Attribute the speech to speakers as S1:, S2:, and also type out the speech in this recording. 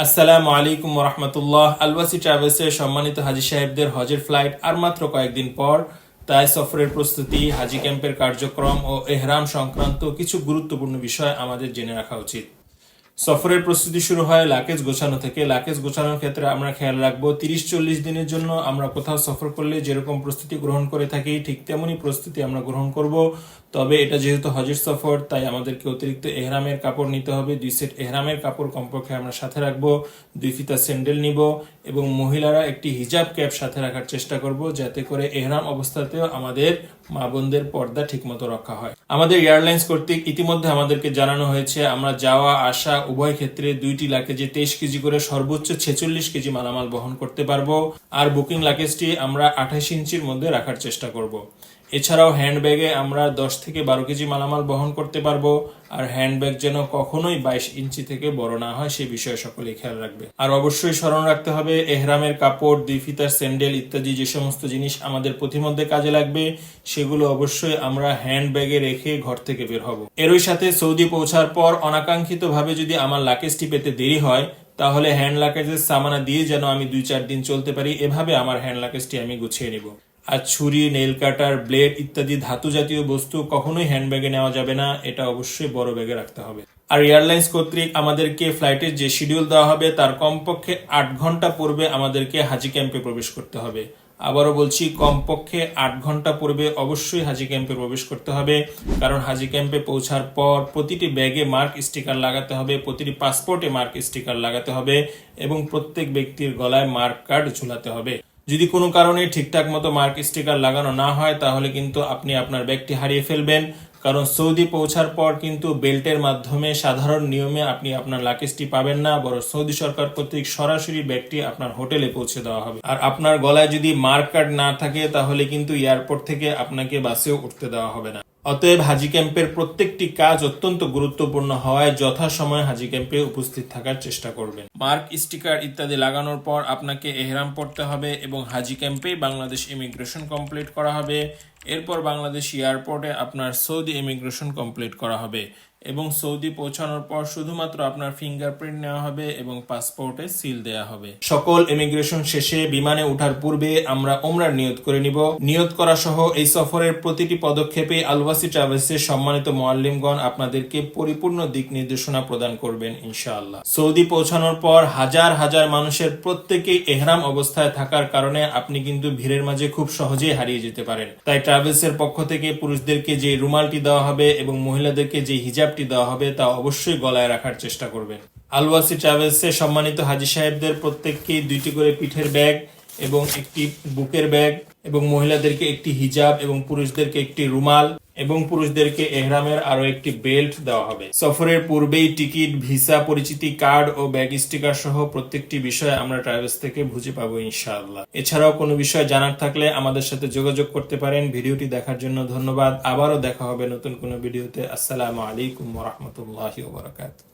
S1: আসসালামু আলাইকুম রহমতুল্লাহ। আলওয়াসি ট্রাভেলসের সম্মানিত হাজি সাহেবদের হজের ফ্লাইট আর মাত্র কয়েকদিন পর। তাই সফরের প্রস্তুতি, হাজি ক্যাম্পের কার্যক্রম ও এহরাম সংক্রান্ত কিছু গুরুত্বপূর্ণ বিষয় আমাদের জেনে রাখা উচিত। সফরের প্রস্তুতি শুরু হয় লাগেজ গোছানো থেকে। লাগেজ গোছানোর ক্ষেত্রে আমরা খেয়াল রাখবো 30-40 দিনের জন্য আমরা কোথাও সফর করলে যেরকম প্রস্তুতি গ্রহণ করে থাকি ঠিক তেমনই প্রস্তুতি আমরা গ্রহণ করব। তবে এটা যেহেতু হজের সফর, তাই আমাদেরকে অতিরিক্ত এহরামের কাপড় নিতে হবে। 2 সেট এহরামের কাপড় কমপক্ষে আমরা সাথে রাখবো। 2 ফিতা স্যান্ডেল নিব এবং মহিলারা একটি হিজাব ক্যাপ সাথে রাখার চেষ্টা করব, যাতে করে এহরাম অবস্থাতেও আমাদের মা বোনদের পর্দা ঠিকমতো রক্ষা হয়। আমাদের এয়ারলাইন্স কর্তৃক ইতিমধ্যে আমাদেরকে জানানো হয়েছে আমরা যাওয়া আসা উভয় ক্ষেত্রে 2টি লাগেজে 23 কেজি করে সর্বোচ্চ 46 কেজি মালামাল বহন করতে পারবো। আর বুকিং লাগেজটি আমরা 28 ইঞ্চির মধ্যে রাখার চেষ্টা করব। এছাড়াও হ্যান্ডব্যাগে আমরা 10 থেকে 12 কেজি মালামাল বহন করতে পারবো। আর হ্যান্ডব্যাগ যেন কখনোই 22 ইঞ্চি থেকে বড় না হয়, সে বিষয়ে সকলেই খেয়াল রাখবে। আর অবশ্যই স্মরণ রাখতে হবে এহরামের কাপড়, 2 ফিতার স্যান্ডেল ইত্যাদি যে সমস্ত জিনিস আমাদের প্রতিমধ্যে কাজে লাগবে সেগুলো অবশ্যই আমরা হ্যান্ডব্যাগে রেখে ঘর থেকে বের হব। এরই সাথে সৌদি পৌঁছার পর অনাকাঙ্ক্ষিতভাবে যদি আমার লাগেজটি পেতে দেরি হয়, তাহলে হ্যান্ড লাগেজের সামানা দিয়ে যেন আমি 2-4 দিন চলতে পারি, এভাবে আমার হ্যান্ড লাগেজটি আমি গুছিয়ে নিব। আর ছুরি, নেইল কাটার, ব্লেড ইত্যাদি ধাতু জাতীয় বস্তু কখনোই হ্যান্ডব্যাগে নেওয়া যাবে না, এটা অবশ্যই বড় ব্যাগে রাখতে হবে। আর এয়ারলাইন্স কর্তৃক আমাদেরকে ফ্লাইটের যে শিডিউল দেওয়া হবে তার কমপক্ষে 8 ঘন্টা পূর্বে আমাদেরকে হাজি ক্যাম্পে প্রবেশ করতে হবে। আবারও বলছি, কমপক্ষে 8 ঘন্টা পূর্বে অবশ্যই হাজি ক্যাম্পে প্রবেশ করতে হবে। কারণ হাজি ক্যাম্পে পৌঁছার পর প্রতিটি ব্যাগে মার্ক স্টিকার লাগাতে হবে, প্রতিটি পাসপোর্টে মার্ক স্টিকার লাগাতে হবে এবং প্রত্যেক ব্যক্তির গলায় মার্ক কার্ড ঝুলাতে হবে। যদি কোনো কারণে ঠিকঠাক মতো মার্ক স্টিকার লাগানো না হয়, তাহলে কিন্তু আপনি আপনার ব্যাগটি হারিয়ে ফেলবেন। কারণ সৌদি পৌঁছার পর কিন্তু বেল্টের মাধ্যমে সাধারণ নিয়মে আপনি আপনার লাগেজটি পাবেন না, বরং সৌদি সরকার কর্তৃক সরাসরি ব্যাগটি আপনার হোটেলে পৌঁছে দেওয়া হবে। আর আপনার গলায় যদি মার্ক কার্ড না থাকে, তাহলে কিন্তু এয়ারপোর্ট থেকে আপনাকে বাসেও উঠতে দেওয়া হবে না। অতএব হাজি ক্যাম্পের প্রত্যেকটি কাজ অত্যন্ত গুরুত্বপূর্ণ হওয়ায় যথাসময়ে হাজি ক্যাম্পে উপস্থিত থাকার চেষ্টা করবেন। মার্ক স্টিকার ইত্যাদি লাগানোর পর আপনাকে এহরাম পড়তে হবে এবং হাজি ক্যাম্পে বাংলাদেশ ইমিগ্রেশন কমপ্লিট করা হবে। এরপর বাংলাদেশ এয়ারপোর্টে আপনার সৌদি ইমিগ্রেশন কমপ্লিট করা হবে এবং সৌদি পৌঁছানোর পর শুধুমাত্র আপনার ফিঙ্গারপ্রিন্ট নেওয়া হবে এবং পাসপোর্টে সিল দেওয়া হবে। সকল ইমিগ্রেশন শেষে বিমানে ওঠার পূর্বে আমরা ওমরার নিয়ত করে নিব। নিয়ত করা সহ এই সফরের প্রতিটি পদক্ষেপে আলওয়াসি ট্রাভেলসের সম্মানিত মুআল্লিমগণ আপনাদেরকে পরিপূর্ণ দিক নির্দেশনা প্রদান করবেন ইনশাআল্লাহ। সৌদি পৌঁছানোর পর হাজার হাজার মানুষের প্রত্যেকেই এহরাম অবস্থায় থাকার কারণে আপনি কিন্তু ভিড়ের মাঝে খুব সহজেই হারিয়ে যেতে পারেন। তাই ট্রাভেলসের পক্ষ থেকে পুরুষদেরকে যে রুমালটি দেওয়া হবে এবং মহিলাদেরকে যে হিজাবটি দেওয়া হবে তা অবশ্যই গলায় রাখার চেষ্টা করবেন। আলওয়াসি ট্রাভেলসের সম্মানিত হাজি সাহেবদের প্রত্যেককেই 2টি করে পিঠের ব্যাগ এবং একটি বুকের ব্যাগ এবং মহিলাদেরকে একটি হিজাব এবং পুরুষদেরকে একটি রুমাল এবং পুরুষদেরকে এহরামের আরো একটি বেল্ট দেওয়া হবে। সফরের পূর্বেই টিকিট, ভিসা, পরিচিতি কার্ড ও ব্যাগ স্টিকার সহ প্রত্যেকটি বিষয় আমরা ট্রাভেলস থেকে বুঝে পাবো ইনশাআল্লাহ। এছাড়াও কোনো বিষয় জানার থাকলে আমাদের সাথে যোগাযোগ করতে পারেন। ভিডিওটি দেখার জন্য ধন্যবাদ। আবারও দেখা হবে নতুন কোনো ভিডিওতে। আসসালামু আলাইকুম ওয়া রাহমাতুল্লাহি ওয়া বারাকাতুহু।